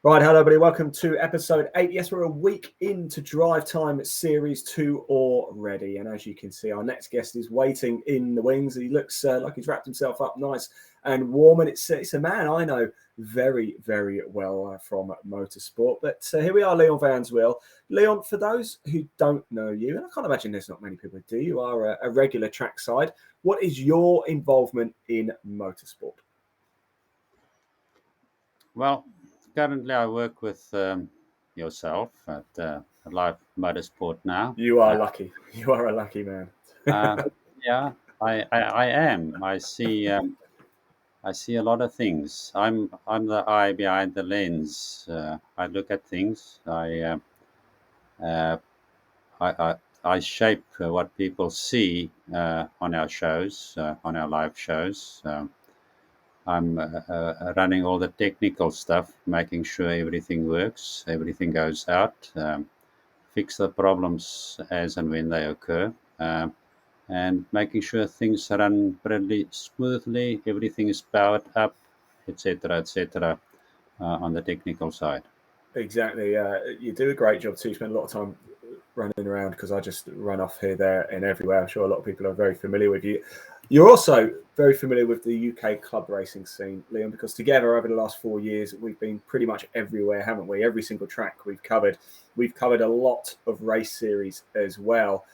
Right, hello everybody, welcome to episode 8. Yes, we're a week into Drive Time Series 2 already, and as you can see, our next guest is waiting in the wings. He looks like he's wrapped himself up nice and warm, and it's a man I know very, very well from motorsport. But here we are, Leon van Zweel. Leon, for those who don't know you, and I can't imagine there's not many people who do, you are a regular trackside. What is your involvement in motorsport? Well, currently I work with yourself at Live Motorsport Now. You are lucky. You are a lucky man. Uh, yeah, I am. I see a lot of things. I'm the eye behind the lens. I look at things. Uh, I shape what people see on our shows, on our live shows. I'm running all the technical stuff, making sure everything works, everything goes out, fix the problems as and when they occur, and making sure things run pretty smoothly, everything is powered up, etc., on the technical side. Exactly. You do a great job too. You spend a lot of time running around because I just run off here, there, and everywhere. I'm sure a lot of people are very familiar with you. You're also very familiar with the UK club racing scene, Leon, because together over the last 4 years, we've been pretty much everywhere, haven't we? Every single track we've covered. We've covered a lot of race series as well.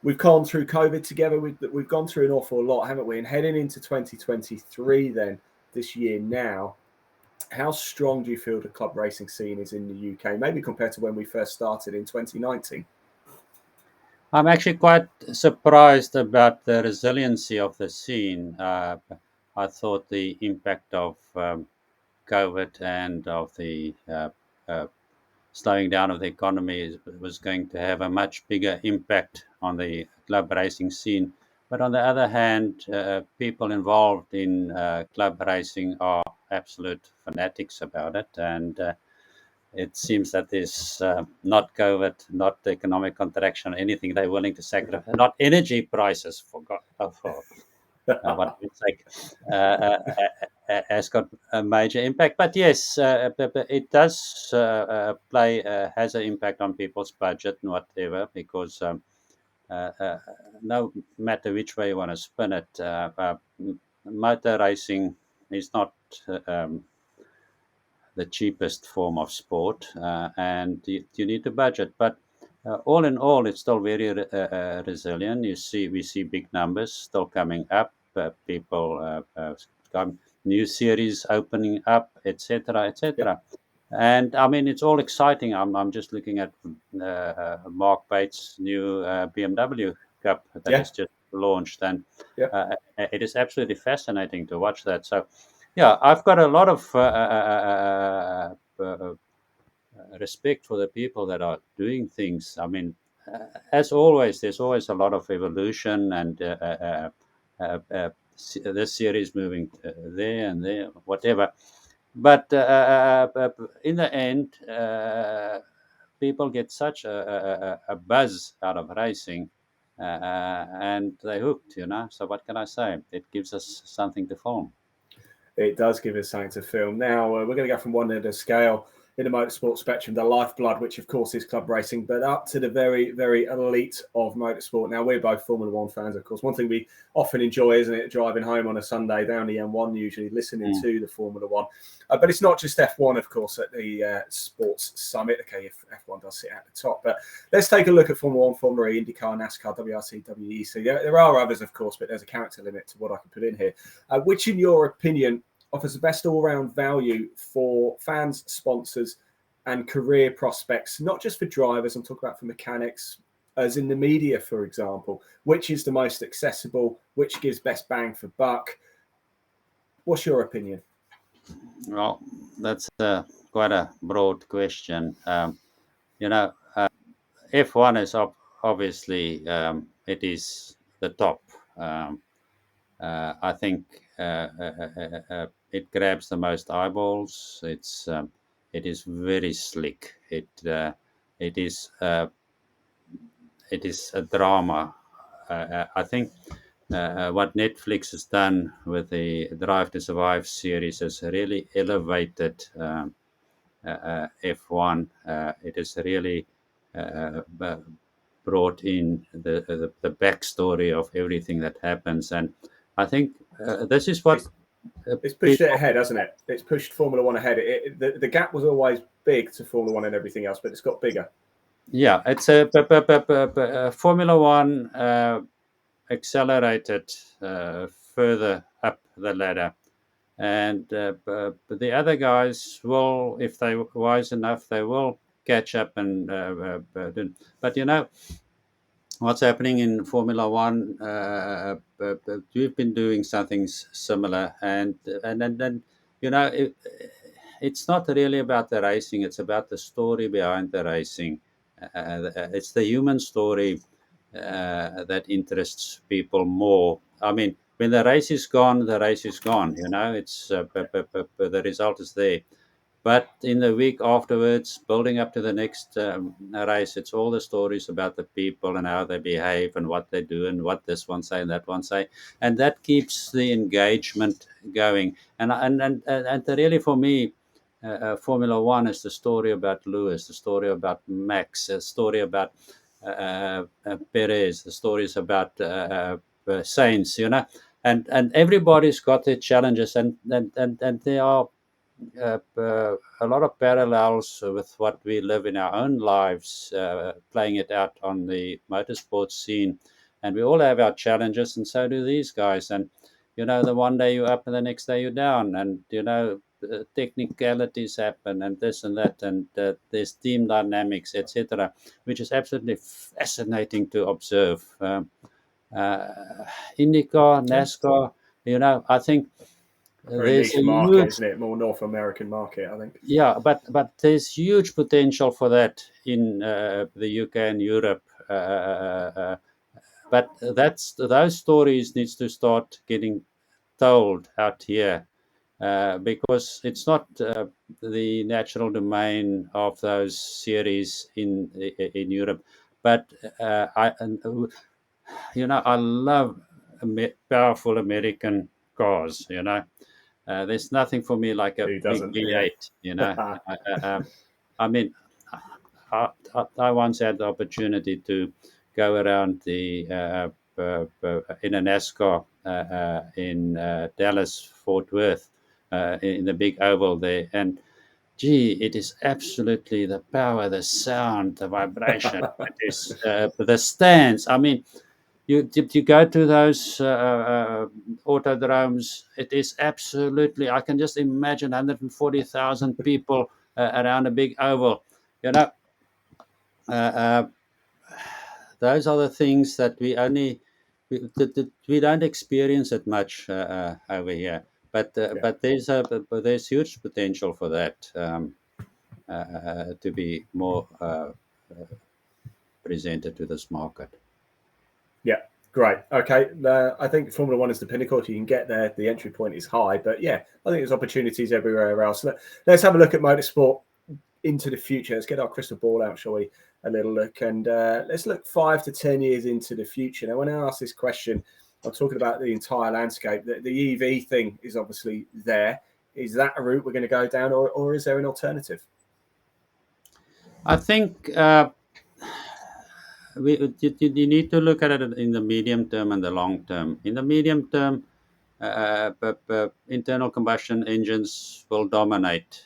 We've gone through COVID together. We've gone through an awful lot, haven't we? And heading into 2023 then, this year now, how strong do you feel the club racing scene is in the UK, maybe compared to when we first started in 2019? I'm actually quite surprised about the resiliency of the scene. I thought the impact of COVID and of the uh, slowing down of the economy was going to have a much bigger impact on the club racing scene. But on the other hand, people involved in club racing are absolute fanatics about it. And it seems that there's not COVID, not economic contraction, or anything they're willing to sacrifice, not energy prices for what it's like, has got a major impact. But yes, but it does has an impact on people's budget and whatever, because uh, uh, no matter which way you want to spin it, motor racing is not the cheapest form of sport, and you need to budget. But all in all, it's still very resilient. We see big numbers still coming up. People come, new series opening up, etc., Yep. etc. And I mean, it's all exciting. I'm just looking at Mark Bates' new BMW Cup that Yeah. is just launched, and Yep. it is absolutely fascinating to watch that. So, yeah, I've got a lot of respect for the people that are doing things. I mean, as always, there's always a lot of evolution, and this series moving there and there, whatever. But in the end, people get such a buzz out of racing, and they're hooked, you know. So what can I say? It gives us something to film. It does give us something to film. Now, we're going to go from one end of the scale in the motorsport spectrum, the lifeblood, which of course is club racing, but up to the very, very elite of motorsport. Now, we're both Formula One fans, of course. One thing we often enjoy, isn't it, driving home on a Sunday down the M1, usually listening to the Formula One. But it's not just F1, of course, at the Sports Summit. Okay, if F1 does sit at the top. But let's take a look at Formula One, Formula E, IndyCar, NASCAR, WRC, WEC. There are others, of course, but there's a character limit to what I can put in here. Which, in your opinion, offers the best all-round value for fans, sponsors, and career prospects, not just for drivers, I'm talking about for mechanics, as in the media, for example? Which is the most accessible? Which gives best bang for buck? What's your opinion? Well, that's quite a broad question. You know, F1 is obviously it is the top. Um, I think it grabs the most eyeballs. It is very slick. It is it is a drama. I think what Netflix has done with the Drive to Survive series has really elevated F1. It is really brought in the backstory of everything that happens, and I think this is what It's it's pushed it people. ahead, hasn't it? It's pushed Formula One ahead. The gap was always big to Formula One and everything else, but it's got bigger. Yeah, it's a Formula One accelerated further up the ladder, and the other guys will, if they're wise enough, they will catch up and but what's happening in Formula One. We've been doing something similar, and it's not really about the racing. It's about the story behind the racing. It's the human story that interests people more. I mean, when the race is gone, the race is gone. It's the result is there. But in the week afterwards, building up to the next race, it's all the stories about the people and how they behave and what they do and what this one say and that one say, and that keeps the engagement going. And really, for me, Formula One is the story about Lewis, the story about Max, the story about Perez, the stories about Sainz, and everybody's got their challenges, and they are a lot of parallels with what we live in our own lives, playing it out on the motorsport scene. And we all have our challenges, and so do these guys. And the one day you're up, and the next day you're down, and technicalities happen, and this and that, and there's team dynamics, etc., which is absolutely fascinating to observe. Uh, IndyCar, Yeah, NASCAR, I think very there's a niche market, huge. isn't it? More North American market, I think. Yeah, but there's huge potential for that in the UK and Europe. But those stories needs to start getting told out here, because it's not the natural domain of those series in Europe. But I love powerful American cars. There's nothing for me like a Who big doesn't? Yeah. V8. I mean, I once had the opportunity to go around the in a NASCAR in Dallas Fort Worth, in the big oval there, and gee, it is absolutely the power, the sound, the vibration. It is the stands. I mean, you go to those autodromes, it is absolutely. I can just imagine 140,000 people around a big oval. You know, uh, uh, those are the things that we don't experience it much over here. Yeah. But there's huge potential for that, to be more presented to this market. Yeah, great. Okay, I think Formula One is the pinnacle. If you can get there, the entry point is high. But yeah, I think there's opportunities everywhere else. Let's have a look at motorsport into the future. Let's get our crystal ball out, shall we? A little look, and let's look 5 to 10 years into the future. Now, when I ask this question, I'm talking about the entire landscape. The EV thing is obviously there. Is that a route we're going to go down, or is there an alternative? I think you need to look at it in the medium term and the long term. In the medium term, internal combustion engines will dominate,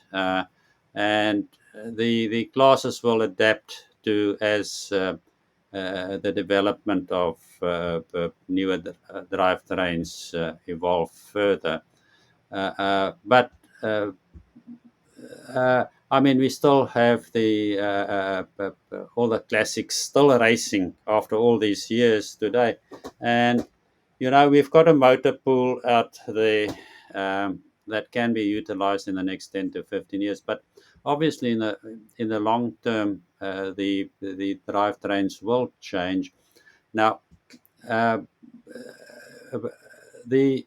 and the classes will adapt to as the development of newer drivetrains evolve further. But I mean, we still have the all the classics still racing after all these years today, and we've got a motor pool out there that can be utilized in the next 10 to 15 years. But obviously, in the long term, the drivetrains will change. Now, uh, the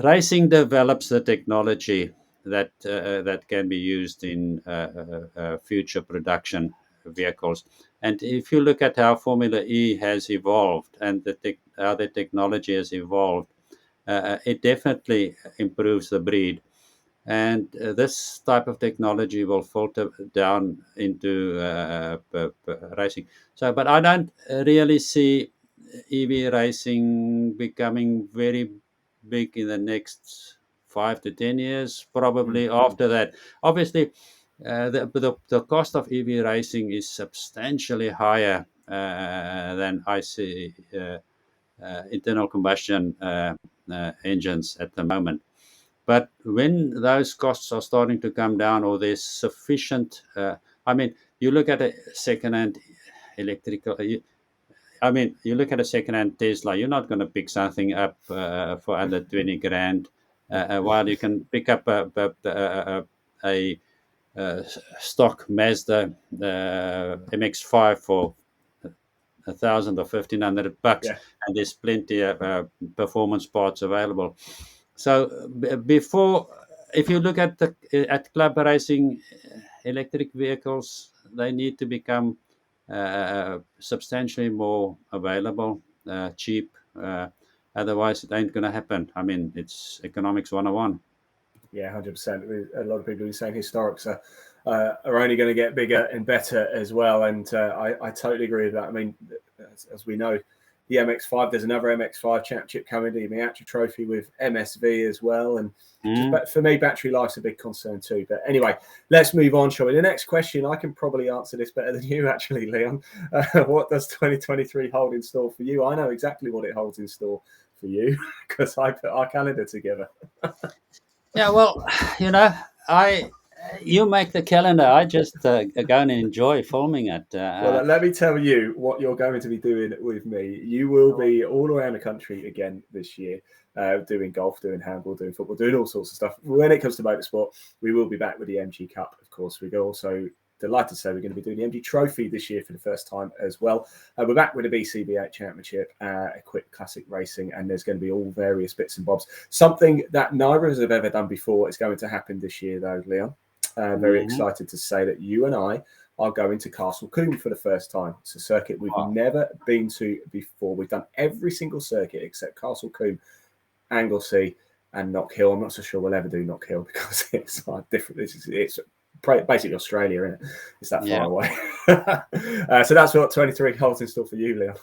racing develops the technology that can be used in future production vehicles. And if you look at how Formula E has evolved and how the technology has evolved, it definitely improves the breed. and this type of technology will filter down into racing. So, but I don't really see EV racing becoming very big in the next 5 to 10 years. Probably Mm-hmm. after that, obviously, the cost of EV racing is substantially higher than IC internal combustion engines at the moment. But when those costs are starting to come down, or there's sufficient, I mean, you look at a second-hand electrical. I mean, you look at a second-hand Tesla. You're not going to pick something up for under 20 grand, while you can pick up a stock Mazda MX-5 for 1,000 or 1,500 bucks, Yeah. and there's plenty of performance parts available. So before, if you look at the at club racing, electric vehicles, they need to become substantially more available, cheap. Otherwise, it ain't going to happen. I mean, it's economics 101. Yeah, 100%. A lot of people are saying historics are only going to get bigger and better as well. And I totally agree with that. I mean, as we know, the MX5, there's another MX5 championship coming, the Miata Trophy with MSV as well. And just Mm. for me, battery life's a big concern too. But anyway, let's move on, shall we? The next question, I can probably answer this better than you, actually, Leon. What does 2023 hold in store for you? I know exactly what it holds in store for you because I put our calendar together. Yeah, well, you know, I you make the calendar. I just go and enjoy filming it. Well, let me tell you what you're going to be doing with me. You will be all around the country again this year, doing golf, doing handball, doing football, doing all sorts of stuff. When it comes to motorsport, we will be back with the MG Cup, of course. We're also delighted to say we're going to be doing the MG Trophy this year for the first time as well. We're back with the BCB8 Championship, equipped classic racing, and there's going to be all various bits and bobs. Something that neither of us have ever done before is going to happen this year, though, Leon. Very Mhm. excited to say that you and I are going to Castle Combe for the first time. It's a circuit we've Wow. never been to before. We've done every single circuit except Castle Combe, Anglesey, and Knock Hill. I'm not so sure we'll ever do Knock Hill because it's different. It's basically Australia, isn't it? It's that far Yeah. away. So that's what 23 holds in store for you, Leon.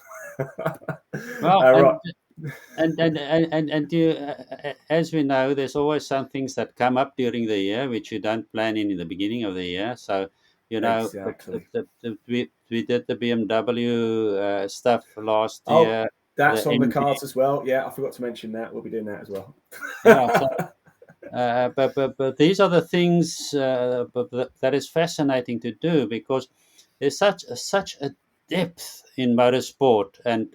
Well, Right. and you, as we know, there's always some things that come up during the year which you don't plan in the beginning of the year. So, you know, Exactly. we did the BMW stuff last Oh, year. that's The on the MG, cards as well. Yeah, I forgot to mention that. We'll be doing that as well. yeah. So, but these are the things that is fascinating to do, because there's such a depth in motorsport, and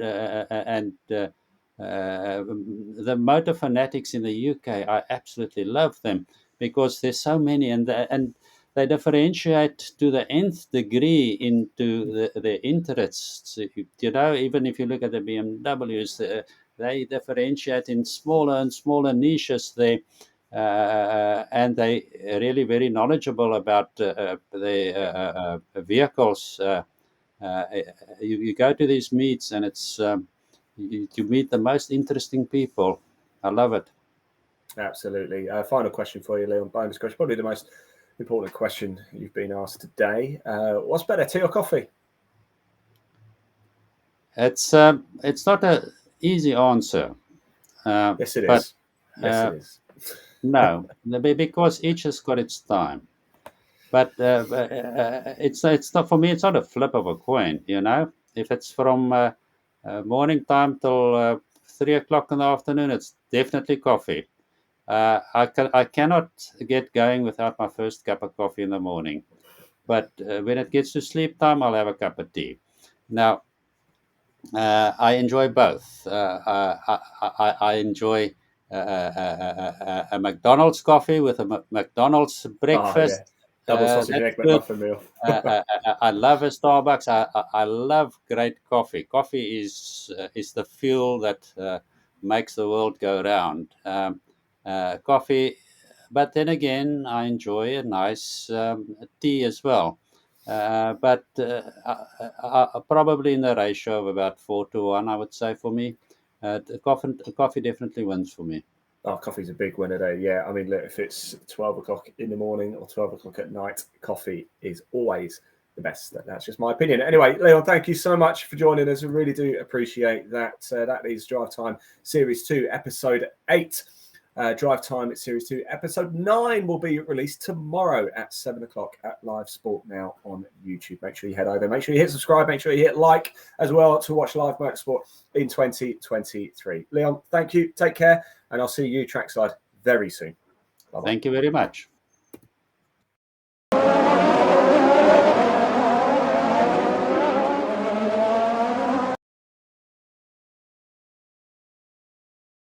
the motor fanatics in the UK, I absolutely love them, because there's so many, and they differentiate to the nth degree into their interests. You know, even if you look at the BMWs, they differentiate in smaller and smaller niches there, and they really very knowledgeable about the vehicles. You go to these meets, and it's you meet the most interesting people. I love it. Absolutely. Final question for you, Leon. Bonus question. Probably the most important question you've been asked today. What's better, tea or coffee? It's not a easy answer, Yes, it but is. Yes, uh, it is. no, because each has got its time. But it's not, for me. It's not a flip of a coin. You know, if it's from morning time till 3 o'clock in the afternoon, it's definitely coffee. I cannot get going without my first cup of coffee in the morning. But when it gets to sleep time, I'll have a cup of tea. Now, I enjoy both. I enjoy a McDonald's coffee with a McDonald's Oh, yeah. breakfast. Double sausage and That's egg good. McMuffin meal. I love a Starbucks. I love great coffee. Coffee is the fuel that makes the world go round. Coffee, but then again, I enjoy a nice tea as well. But probably in the ratio of about 4 to 1, I would say, for me. The coffee definitely wins for me. Oh, coffee's a big winner there. Yeah, I mean, look, if it's 12 o'clock in the morning or 12 o'clock at night, coffee is always the best. That's just my opinion. Anyway, Leon, thank you so much for joining us. I really do appreciate that. That is Drive Time Series 2, Episode 8. Drive Time Series 2, Episode 9 will be released tomorrow at 7 o'clock at Live Sport Now on YouTube. Make sure you head over. Make sure you hit subscribe. Make sure you hit like as well to watch live motorsport in 2023. Leon, thank you. Take care. And I'll see you trackside very soon. Bye-bye. Thank you very much.